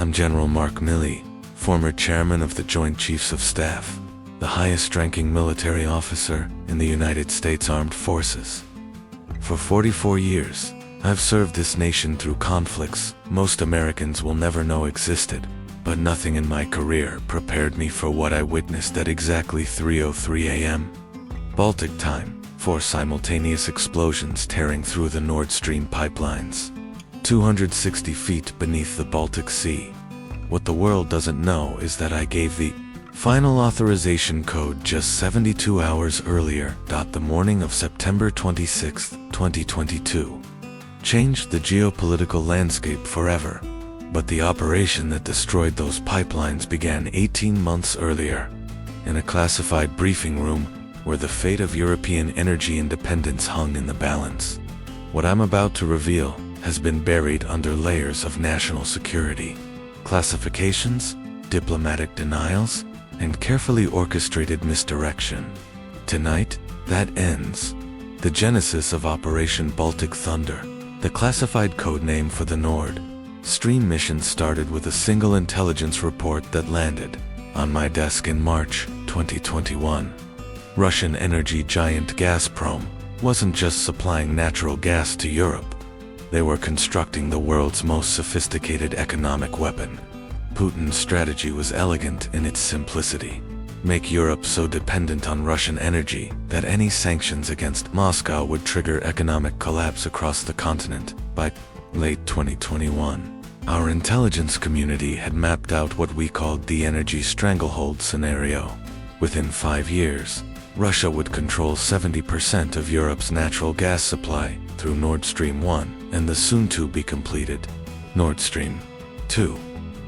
I'm General Mark Milley, former chairman of the Joint Chiefs of Staff, the highest-ranking military officer in the United States Armed Forces. For 44 years, I've served this nation through conflicts most Americans will never know existed, but nothing in my career prepared me for what I witnessed at exactly 3:03 a.m. Baltic time, 4 simultaneous explosions tearing through the Nord Stream pipelines, 260 feet beneath the Baltic Sea. What the world doesn't know is that I gave the final authorization code just 72 hours earlier. The morning of September 26, 2022, changed the geopolitical landscape forever. But the operation that destroyed those pipelines began 18 months earlier, in a classified briefing room where the fate of European energy independence hung in the balance. What I'm about to reveal has been buried under layers of national security, classifications, diplomatic denials, and carefully orchestrated misdirection. Tonight, that ends. The genesis of Operation Baltic Thunder, the classified code name for the Nord Stream mission, started with a single intelligence report that landed on my desk in March 2021. Russian energy giant Gazprom wasn't just supplying natural gas to Europe. They were constructing the world's most sophisticated economic weapon. Putin's strategy was elegant in its simplicity. Make Europe so dependent on Russian energy that any sanctions against Moscow would trigger economic collapse across the continent. By late 2021, our intelligence community had mapped out what we called the energy stranglehold scenario. Within 5 years, Russia would control 70% of Europe's natural gas supply through Nord Stream 1 and the soon-to-be-completed Nord Stream 2.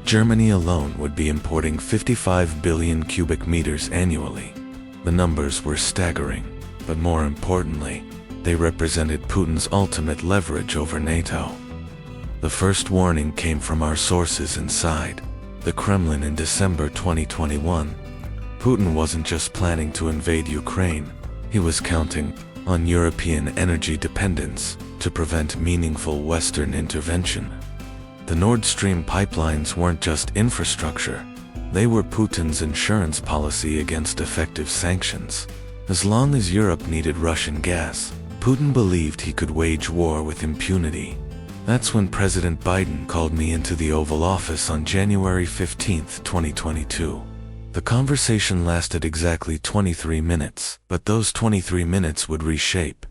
Germany alone would be importing 55 billion cubic meters annually. The numbers were staggering, but more importantly, they represented Putin's ultimate leverage over NATO. The first warning came from our sources inside the Kremlin in December 2021. Putin wasn't just planning to invade Ukraine, he was counting on European energy dependence to prevent meaningful Western intervention. The Nord Stream pipelines weren't just infrastructure, they were Putin's insurance policy against effective sanctions. As long as Europe needed Russian gas, Putin believed he could wage war with impunity. That's when President Biden called me into the Oval Office on January 15, 2022. The conversation lasted exactly 23 minutes, but those 23 minutes would reshape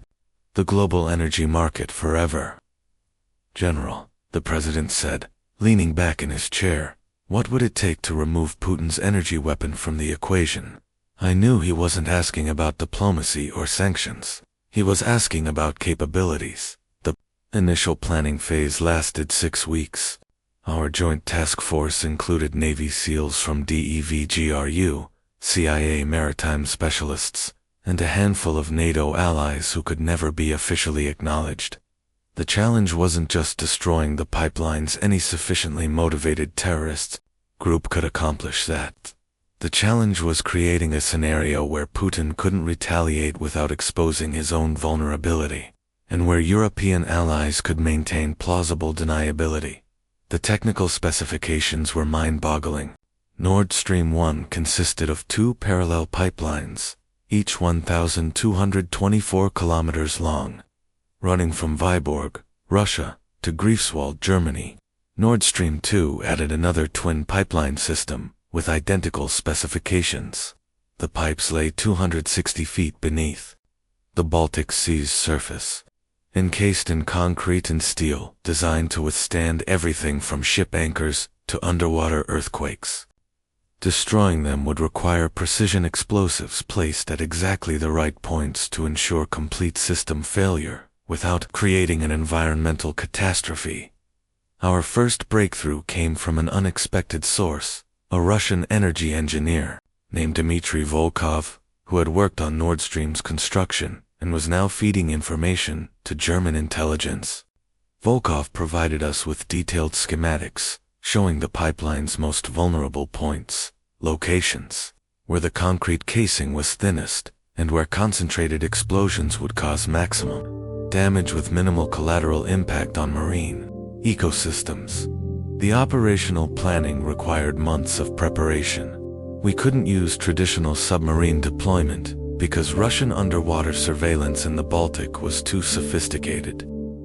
the global energy market forever. "General," the president said, leaning back in his chair, "what would it take to remove Putin's energy weapon from the equation?" I knew he wasn't asking about diplomacy or sanctions. He was asking about capabilities. The initial planning phase lasted 6 weeks. Our joint task force included Navy SEALs from DEVGRU, CIA maritime specialists, and a handful of NATO allies who could never be officially acknowledged. The challenge wasn't just destroying the pipelines. Any sufficiently motivated terrorist group could accomplish that. The challenge was creating a scenario where Putin couldn't retaliate without exposing his own vulnerability, and where European allies could maintain plausible deniability. The technical specifications were mind-boggling. Nord Stream 1 consisted of 2 parallel pipelines, each 1,224 kilometers long, running from Vyborg, Russia, to Greifswald, Germany. Nord Stream 2 added another twin pipeline system with identical specifications. The pipes lay 260 feet beneath the Baltic Sea's surface, encased in concrete and steel, designed to withstand everything from ship anchors to underwater earthquakes. Destroying them would require precision explosives placed at exactly the right points to ensure complete system failure, without creating an environmental catastrophe. Our first breakthrough came from an unexpected source, a Russian energy engineer named Dmitry Volkov, who had worked on Nord Stream's construction and was now feeding information to German intelligence. Volkov provided us with detailed schematics showing the pipeline's most vulnerable points, locations, where the concrete casing was thinnest, and where concentrated explosions would cause maximum damage with minimal collateral impact on marine ecosystems. The operational planning required months of preparation. We couldn't use traditional submarine deployment because Russian underwater surveillance in the Baltic was too sophisticated.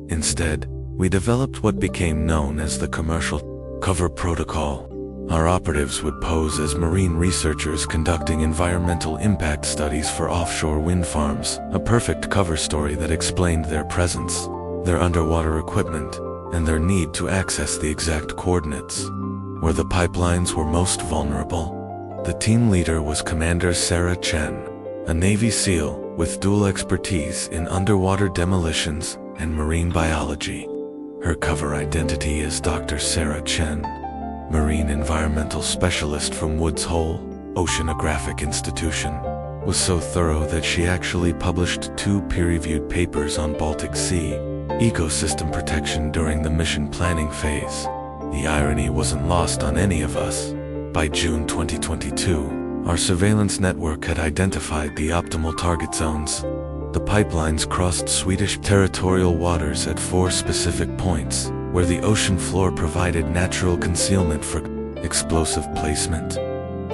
Instead, we developed what became known as the commercial covert protocol. Our operatives would pose as marine researchers conducting environmental impact studies for offshore wind farms, a perfect cover story that explained their presence, their underwater equipment, and their need to access the exact coordinates. Where the pipelines were most vulnerable, the team leader was Commander Sarah Chen, a Navy SEAL with dual expertise in underwater demolitions and marine biology. Her cover identity is Dr. Sarah Chen, marine environmental specialist from Woods Hole Oceanographic Institution, was so thorough that she actually published 2 peer-reviewed papers on Baltic Sea ecosystem protection during the mission planning phase. The irony wasn't lost on any of us. By June 2022, our surveillance network had identified the optimal target zones. The pipelines crossed Swedish territorial waters at 4 specific points, where the ocean floor provided natural concealment for explosive placement.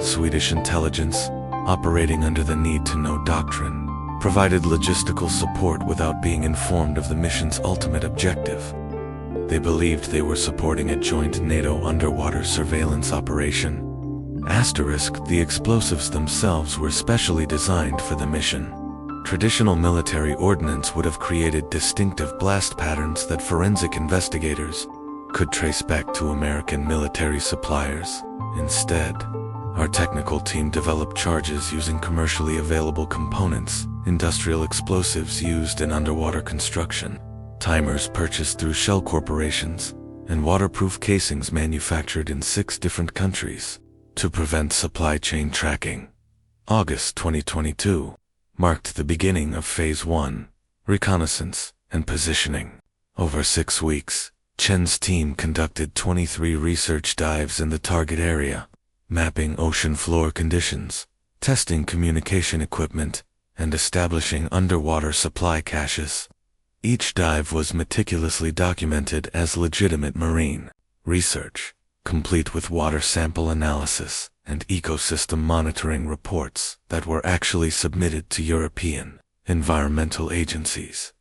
Swedish intelligence, operating under the need-to-know doctrine, provided logistical support without being informed of the mission's ultimate objective. They believed they were supporting a joint NATO underwater surveillance operation. The explosives themselves were specially designed for the mission. Traditional military ordnance would have created distinctive blast patterns that forensic investigators could trace back to American military suppliers. Instead, our technical team developed charges using commercially available components, industrial explosives used in underwater construction, timers purchased through shell corporations, and waterproof casings manufactured in 6 different countries to prevent supply chain tracking. August 2022 marked the beginning of Phase 1, reconnaissance and positioning. Over 6 weeks, Chen's team conducted 23 research dives in the target area, mapping ocean floor conditions, testing communication equipment, and establishing underwater supply caches. Each dive was meticulously documented as legitimate marine research, complete with water sample analysis and ecosystem monitoring reports that were actually submitted to European environmental agencies.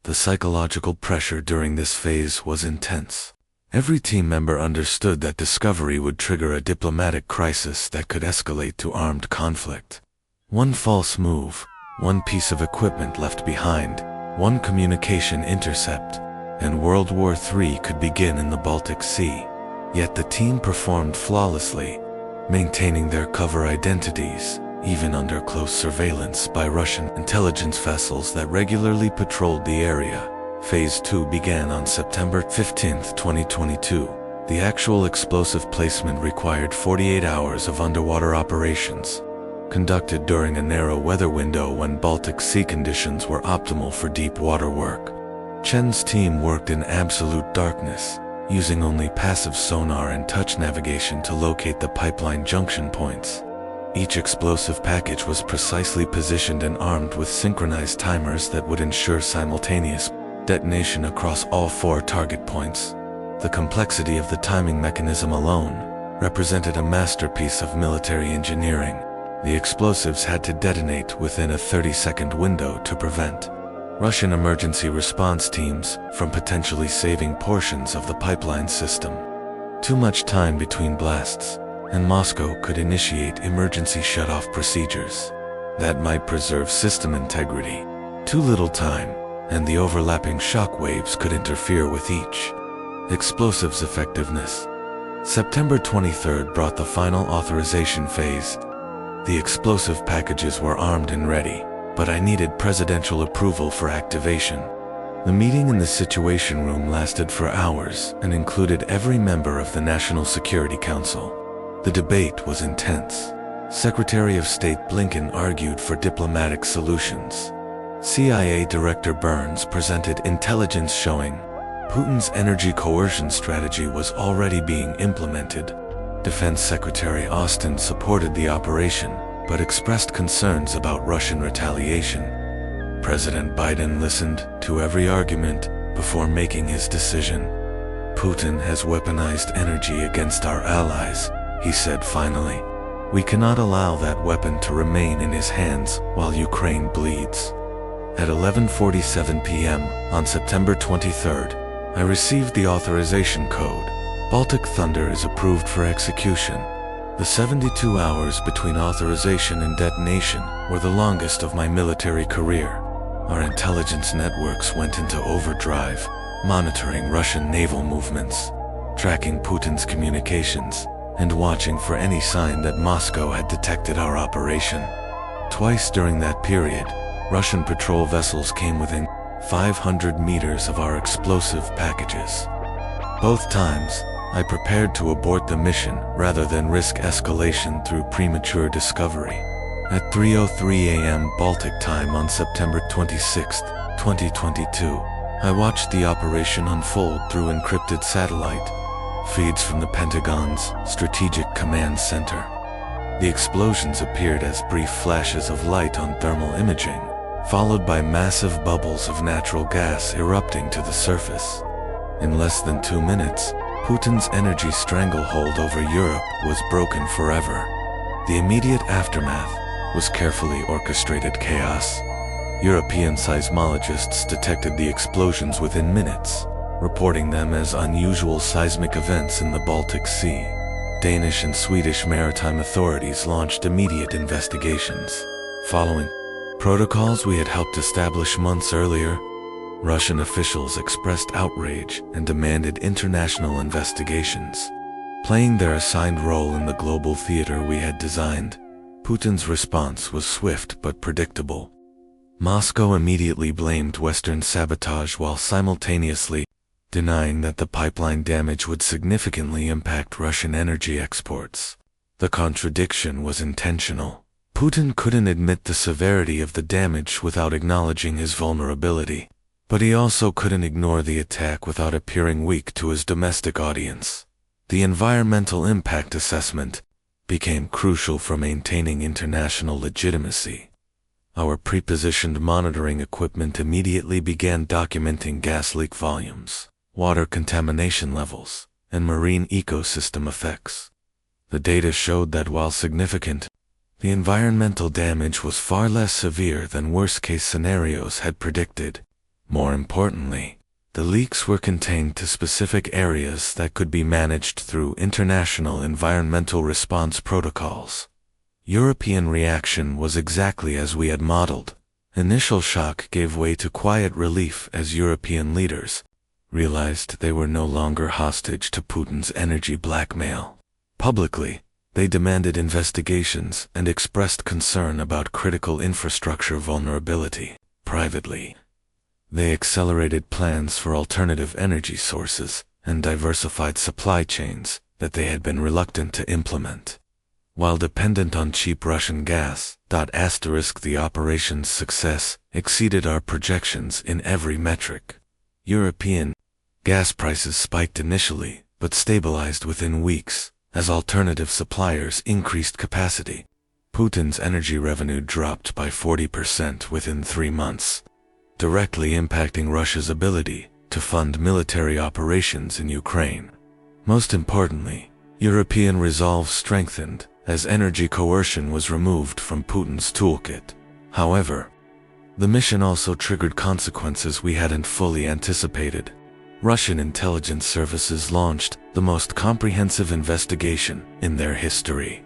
The psychological pressure during this phase was intense. Every team member understood that discovery would trigger a diplomatic crisis that could escalate to armed conflict. One false move, one piece of equipment left behind, one communication intercept, and World War III could begin in the Baltic Sea. Yet the team performed flawlessly, maintaining their cover identities, even under close surveillance by Russian intelligence vessels that regularly patrolled the area. Phase 2 began on September 15, 2022. The actual explosive placement required 48 hours of underwater operations, conducted during a narrow weather window when Baltic Sea conditions were optimal for deep water work. Chen's team worked in absolute darkness, using only passive sonar and touch navigation to locate the pipeline junction points. Each explosive package was precisely positioned and armed with synchronized timers that would ensure simultaneous detonation across all 4 target points. The complexity of the timing mechanism alone represented a masterpiece of military engineering. The explosives had to detonate within a 30-second window to prevent Russian emergency response teams from potentially saving portions of the pipeline system. Too much time between blasts, and Moscow could initiate emergency shutoff procedures that might preserve system integrity. Too little time, and the overlapping shock waves could interfere with each explosive's effectiveness. September 23rd brought the final authorization phase. The explosive packages were armed and ready, but I needed presidential approval for activation. The meeting in the Situation Room lasted for hours and included every member of the National Security Council. The debate was intense. Secretary of State Blinken argued for diplomatic solutions. CIA Director Burns presented intelligence showing Putin's energy coercion strategy was already being implemented. Defense Secretary Austin supported the operation, but expressed concerns about Russian retaliation. President Biden listened to every argument before making his decision. Putin has weaponized energy against our allies, he said finally. We cannot allow that weapon to remain in his hands while Ukraine bleeds. At 11:47 p.m. on September 23rd, I received the authorization code. Baltic Thunder is approved for execution. The 72 hours between authorization and detonation were the longest of my military career. Our intelligence networks went into overdrive, monitoring Russian naval movements, tracking Putin's communications, and watching for any sign that Moscow had detected our operation. Twice during that period, Russian patrol vessels came within 500 meters of our explosive packages. Both times, I prepared to abort the mission rather than risk escalation through premature discovery. At 3:03 a.m. Baltic time on September 26, 2022, I watched the operation unfold through encrypted satellite feeds from the Pentagon's Strategic Command Center. The explosions appeared as brief flashes of light on thermal imaging, followed by massive bubbles of natural gas erupting to the surface. In less than 2 minutes, Putin's energy stranglehold over Europe was broken forever. The immediate aftermath was carefully orchestrated chaos. European seismologists detected the explosions within minutes, reporting them as unusual seismic events in the Baltic Sea. Danish and Swedish maritime authorities launched immediate investigations. Following protocols we had helped establish months earlier, Russian officials expressed outrage and demanded international investigations. Playing their assigned role in the global theater we had designed, Putin's response was swift but predictable. Moscow immediately blamed Western sabotage while simultaneously denying that the pipeline damage would significantly impact Russian energy exports. The contradiction was intentional. Putin couldn't admit the severity of the damage without acknowledging his vulnerability, but he also couldn't ignore the attack without appearing weak to his domestic audience. The environmental impact assessment became crucial for maintaining international legitimacy. Our pre-positioned monitoring equipment immediately began documenting gas leak volumes, water contamination levels, and marine ecosystem effects. The data showed that while significant, the environmental damage was far less severe than worst-case scenarios had predicted. More importantly, the leaks were contained to specific areas that could be managed through international environmental response protocols. European reaction was exactly as we had modeled. Initial shock gave way to quiet relief as European leaders realized they were no longer hostage to Putin's energy blackmail. Publicly, they demanded investigations and expressed concern about critical infrastructure vulnerability. Privately, they accelerated plans for alternative energy sources and diversified supply chains that they had been reluctant to implement. While dependent on cheap Russian gas, the operation's success exceeded our projections in every metric. European gas prices spiked initially, but stabilized within weeks as alternative suppliers increased capacity. Putin's energy revenue dropped by 40% within 3 months, directly impacting Russia's ability to fund military operations in Ukraine. Most importantly, European resolve strengthened as energy coercion was removed from Putin's toolkit. However, the mission also triggered consequences we hadn't fully anticipated. Russian intelligence services launched the most comprehensive investigation in their history,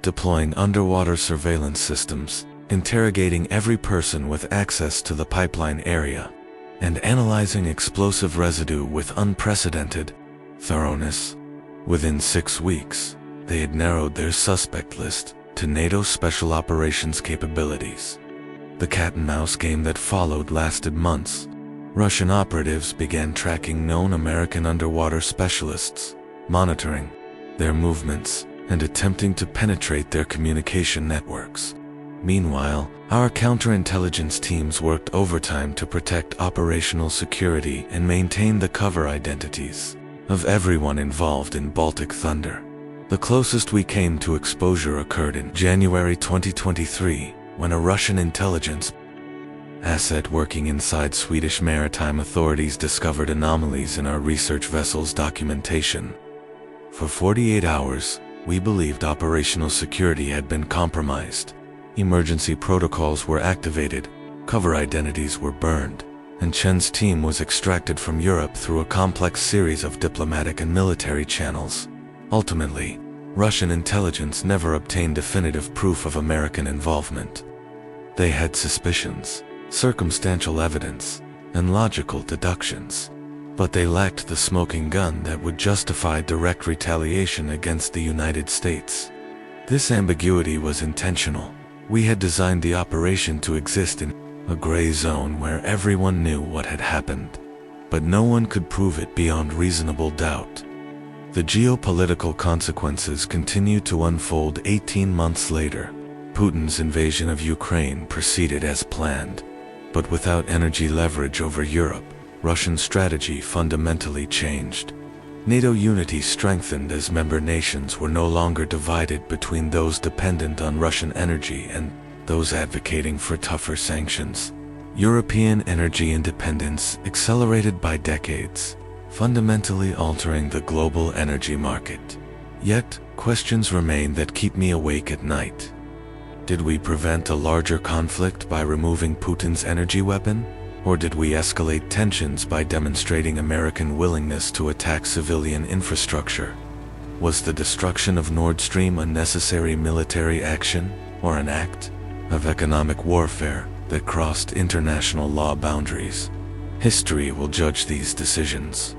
deploying underwater surveillance systems, interrogating every person with access to the pipeline area, and analyzing explosive residue with unprecedented thoroughness. Within 6 weeks, they had narrowed their suspect list to NATO Special Operations capabilities. The cat-and-mouse game that followed lasted months. Russian operatives began tracking known American underwater specialists, monitoring their movements, and attempting to penetrate their communication networks. Meanwhile, our counterintelligence teams worked overtime to protect operational security and maintain the cover identities of everyone involved in Baltic Thunder. The closest we came to exposure occurred in January 2023, when a Russian intelligence asset working inside Swedish maritime authorities discovered anomalies in our research vessel's documentation. For 48 hours, we believed operational security had been compromised. Emergency protocols were activated, cover identities were burned, and Chen's team was extracted from Europe through a complex series of diplomatic and military channels. Ultimately, Russian intelligence never obtained definitive proof of American involvement. They had suspicions, circumstantial evidence, and logical deductions, but they lacked the smoking gun that would justify direct retaliation against the United States. This ambiguity was intentional. We had designed the operation to exist in a gray zone where everyone knew what had happened, but no one could prove it beyond reasonable doubt. The geopolitical consequences continued to unfold 18 months later. Putin's invasion of Ukraine proceeded as planned, but without energy leverage over Europe, Russian strategy fundamentally changed. NATO unity strengthened as member nations were no longer divided between those dependent on Russian energy and those advocating for tougher sanctions. European energy independence accelerated by decades, fundamentally altering the global energy market. Yet, questions remain that keep me awake at night. Did we prevent a larger conflict by removing Putin's energy weapon? Or did we escalate tensions by demonstrating American willingness to attack civilian infrastructure? Was the destruction of Nord Stream a necessary military action, or an act of economic warfare that crossed international law boundaries? History will judge these decisions,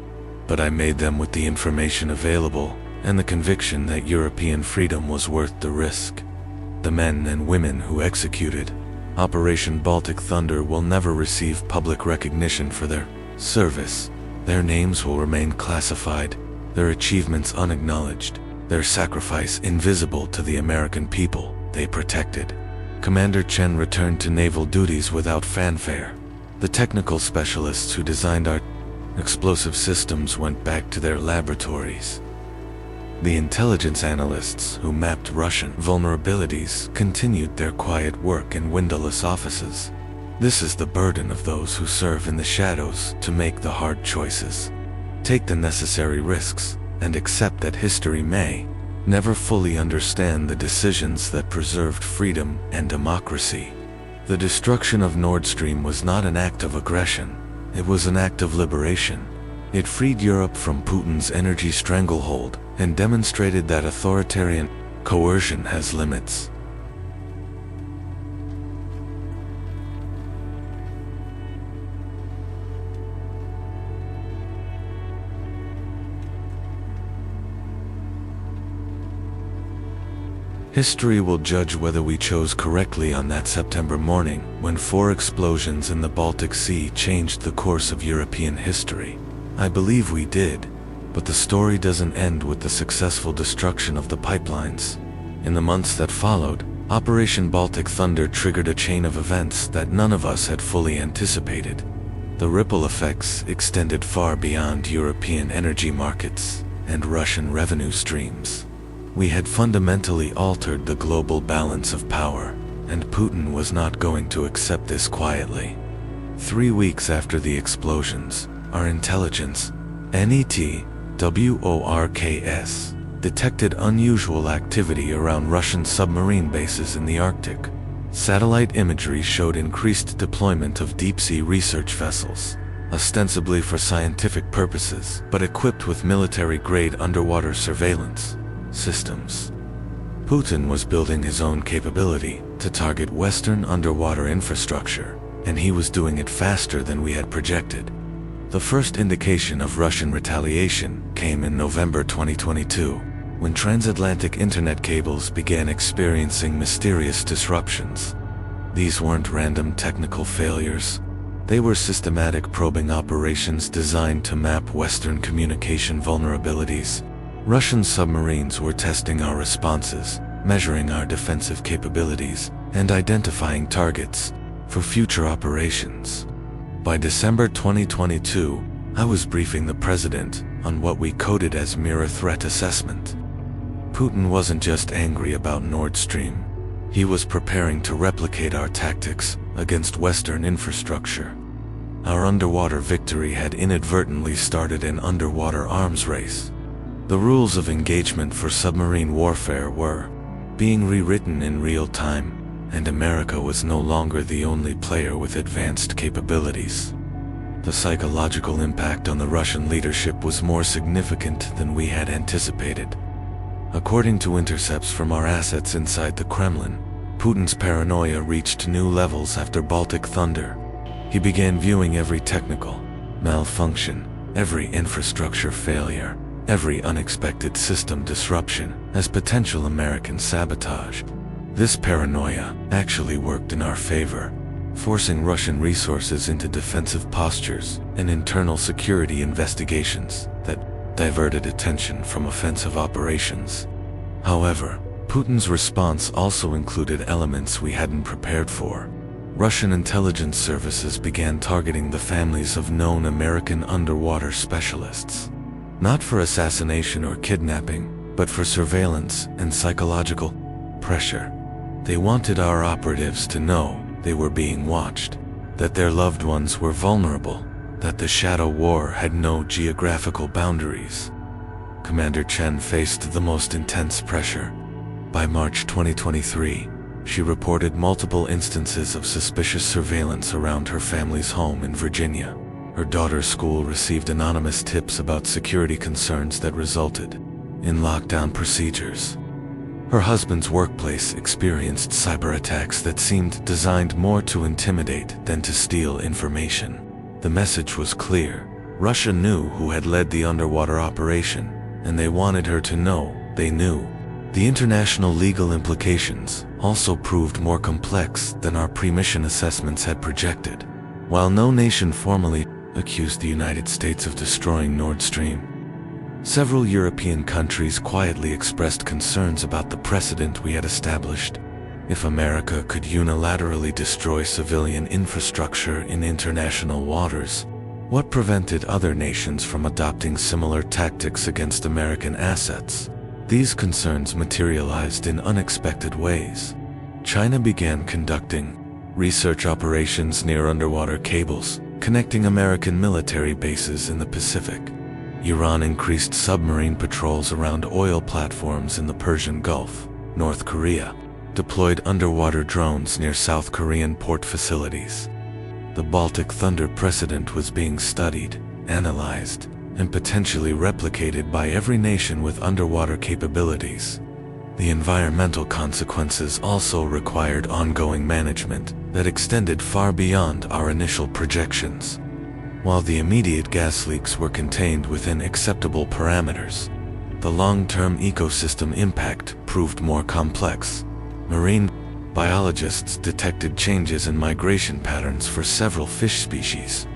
but I made them with the information available and the conviction that European freedom was worth the risk. The men and women who executed Operation Baltic Thunder will never receive public recognition for their service. Their names will remain classified, their achievements unacknowledged, their sacrifice invisible to the American people they protected. Commander Chen returned to naval duties without fanfare. The technical specialists who designed our explosive systems went back to their laboratories. The intelligence analysts who mapped Russian vulnerabilities continued their quiet work in windowless offices. This is the burden of those who serve in the shadows to make the hard choices, take the necessary risks, and accept that history may never fully understand the decisions that preserved freedom and democracy. The destruction of Nord Stream was not an act of aggression, it was an act of liberation. It freed Europe from Putin's energy stranglehold and demonstrated that authoritarian coercion has limits. History will judge whether we chose correctly on that September morning when 4 explosions in the Baltic Sea changed the course of European history. I believe we did, but the story doesn't end with the successful destruction of the pipelines. In the months that followed, Operation Baltic Thunder triggered a chain of events that none of us had fully anticipated. The ripple effects extended far beyond European energy markets and Russian revenue streams. We had fundamentally altered the global balance of power, and Putin was not going to accept this quietly. 3 weeks after the explosions, our intelligence, NETWORKS, detected unusual activity around Russian submarine bases in the Arctic. Satellite imagery showed increased deployment of deep-sea research vessels, ostensibly for scientific purposes, but equipped with military-grade underwater surveillance systems. Putin was building his own capability to target Western underwater infrastructure, and he was doing it faster than we had projected. The first indication of Russian retaliation came in November 2022, when transatlantic internet cables began experiencing mysterious disruptions. These weren't random technical failures. They were systematic probing operations designed to map Western communication vulnerabilities. Russian submarines were testing our responses, measuring our defensive capabilities, and identifying targets for future operations. By December 2022, I was briefing the president on what we coded as mirror threat assessment. Putin wasn't just angry about Nord Stream. He was preparing to replicate our tactics against Western infrastructure. Our underwater victory had inadvertently started an underwater arms race. The rules of engagement for submarine warfare were being rewritten in real time, and America was no longer the only player with advanced capabilities. The psychological impact on the Russian leadership was more significant than we had anticipated. According to intercepts from our assets inside the Kremlin, Putin's paranoia reached new levels after Baltic Thunder. He began viewing every technical malfunction, every infrastructure failure, every unexpected system disruption as potential American sabotage. This paranoia actually worked in our favor, forcing Russian resources into defensive postures and internal security investigations that diverted attention from offensive operations. However, Putin's response also included elements we hadn't prepared for. Russian intelligence services began targeting the families of known American underwater specialists, not for assassination or kidnapping, but for surveillance and psychological pressure. They wanted our operatives to know they were being watched, that their loved ones were vulnerable, that the shadow war had no geographical boundaries. Commander Chen faced the most intense pressure. By March 2023, she reported multiple instances of suspicious surveillance around her family's home in Virginia. Her daughter's school received anonymous tips about security concerns that resulted in lockdown procedures. Her husband's workplace experienced cyber attacks that seemed designed more to intimidate than to steal information. The message was clear. Russia knew who had led the underwater operation, and they wanted her to know they knew. The international legal implications also proved more complex than our pre-mission assessments had projected. While no nation formally accused the United States of destroying Nord Stream, several European countries quietly expressed concerns about the precedent we had established. If America could unilaterally destroy civilian infrastructure in international waters, what prevented other nations from adopting similar tactics against American assets? These concerns materialized in unexpected ways. China began conducting research operations near underwater cables, connecting American military bases in the Pacific. Iran increased submarine patrols around oil platforms in the Persian Gulf. North Korea deployed underwater drones near South Korean port facilities. The Baltic Thunder precedent was being studied, analyzed, and potentially replicated by every nation with underwater capabilities. The environmental consequences also required ongoing management that extended far beyond our initial projections. While the immediate gas leaks were contained within acceptable parameters, the long-term ecosystem impact proved more complex. Marine biologists detected changes in migration patterns for several fish species,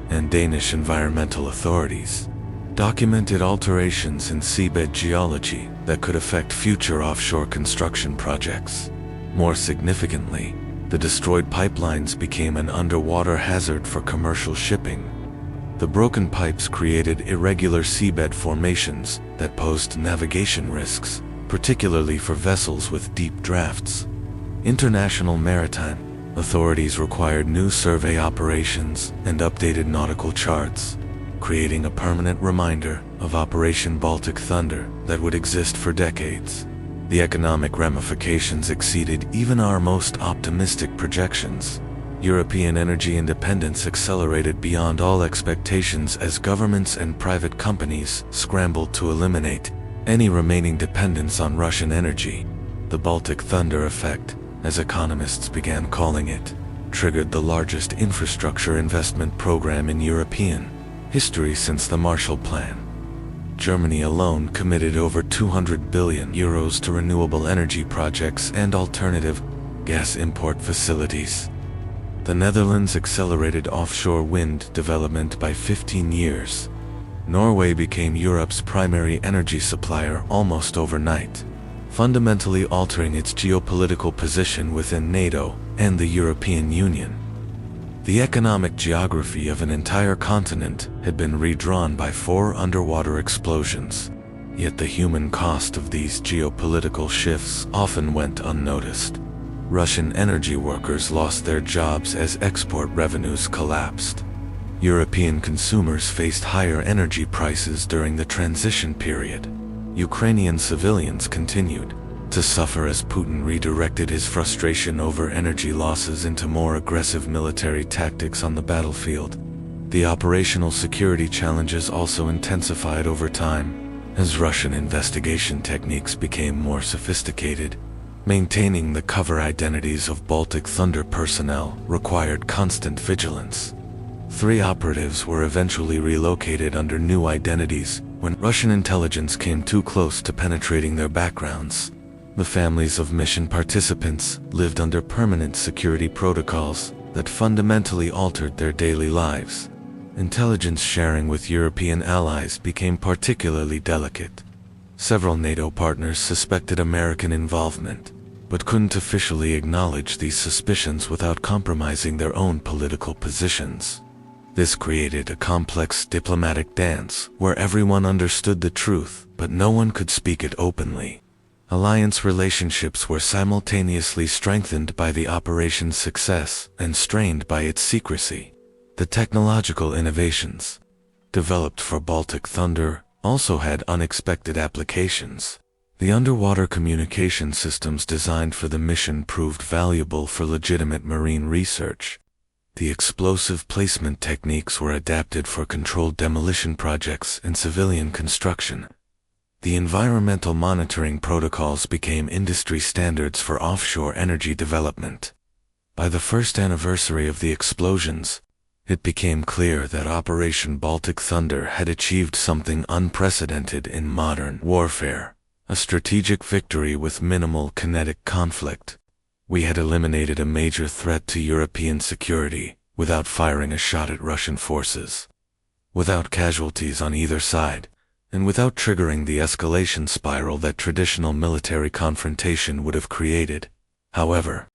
and Danish environmental authorities documented alterations in seabed geology that could affect future offshore construction projects. More significantly, the destroyed pipelines became an underwater hazard for commercial shipping. The broken pipes created irregular seabed formations that posed navigation risks, particularly for vessels with deep drafts. International maritime authorities required new survey operations and updated nautical charts, creating a permanent reminder of Operation Baltic Thunder that would exist for decades. The economic ramifications exceeded even our most optimistic projections. European energy independence accelerated beyond all expectations as governments and private companies scrambled to eliminate any remaining dependence on Russian energy. The Baltic Thunder effect, as economists began calling it, triggered the largest infrastructure investment program in European history since the Marshall Plan. Germany alone committed over 200 billion euros to renewable energy projects and alternative gas import facilities. The Netherlands accelerated offshore wind development by 15 years. Norway became Europe's primary energy supplier almost overnight, fundamentally altering its geopolitical position within NATO and the European Union. The economic geography of an entire continent had been redrawn by 4 underwater explosions, yet the human cost of these geopolitical shifts often went unnoticed. Russian energy workers lost their jobs as export revenues collapsed. European consumers faced higher energy prices during the transition period. Ukrainian civilians continued to suffer as Putin redirected his frustration over energy losses into more aggressive military tactics on the battlefield. The operational security challenges also intensified over time, as Russian investigation techniques became more sophisticated. Maintaining the cover identities of Baltic Thunder personnel required constant vigilance. 3 operatives were eventually relocated under new identities when Russian intelligence came too close to penetrating their backgrounds. The families of mission participants lived under permanent security protocols that fundamentally altered their daily lives. Intelligence sharing with European allies became particularly delicate. Several NATO partners suspected American involvement, but couldn't officially acknowledge these suspicions without compromising their own political positions. This created a complex diplomatic dance where everyone understood the truth, but no one could speak it openly. Alliance relationships were simultaneously strengthened by the operation's success and strained by its secrecy. The technological innovations developed for Baltic Thunder also had unexpected applications. The underwater communication systems designed for the mission proved valuable for legitimate marine research. The explosive placement techniques were adapted for controlled demolition projects and civilian construction. The environmental monitoring protocols became industry standards for offshore energy development. By the first anniversary of the explosions, it became clear that Operation Baltic Thunder had achieved something unprecedented in modern warfare, a strategic victory with minimal kinetic conflict. We had eliminated a major threat to European security without firing a shot at Russian forces, without casualties on either side, and without triggering the escalation spiral that traditional military confrontation would have created. However,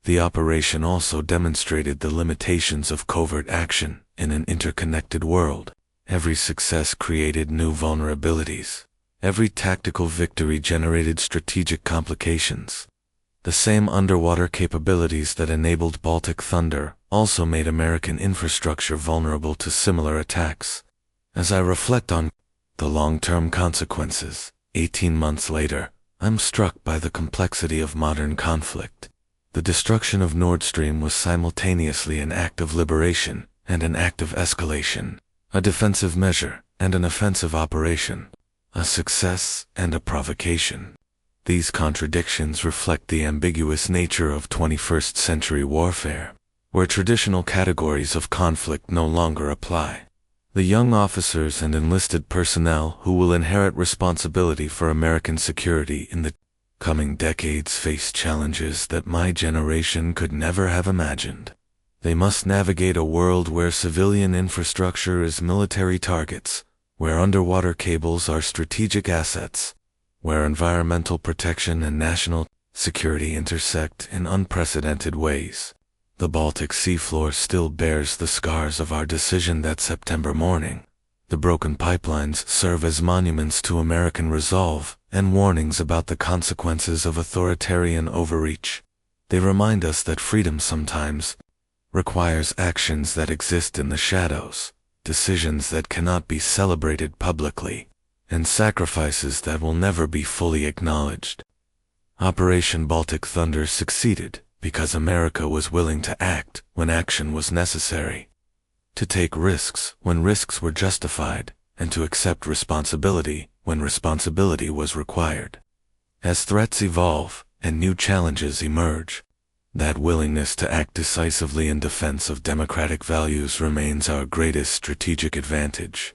the operation also demonstrated the limitations of covert action in an interconnected world. Every success created new vulnerabilities. Every tactical victory generated strategic complications. The same underwater capabilities that enabled Baltic Thunder also made American infrastructure vulnerable to similar attacks. As I reflect on the long-term consequences, 18 months later, I'm struck by the complexity of modern conflict. The destruction of Nord Stream was simultaneously an act of liberation and an act of escalation, a defensive measure and an offensive operation, a success and a provocation. These contradictions reflect the ambiguous nature of 21st century warfare, where traditional categories of conflict no longer apply. The young officers and enlisted personnel who will inherit responsibility for American security in the coming decades face challenges that my generation could never have imagined. They must navigate a world where civilian infrastructure is military targets, where underwater cables are strategic assets, where environmental protection and national security intersect in unprecedented ways. The Baltic Sea floor still bears the scars of our decision that September morning. The broken pipelines serve as monuments to American resolve and warnings about the consequences of authoritarian overreach. They remind us that freedom sometimes requires actions that exist in the shadows, decisions that cannot be celebrated publicly, and sacrifices that will never be fully acknowledged. Operation Baltic Thunder succeeded because America was willing to act when action was necessary, to take risks when risks were justified, and to accept responsibility when responsibility was required. As threats evolve and new challenges emerge, that willingness to act decisively in defense of democratic values remains our greatest strategic advantage.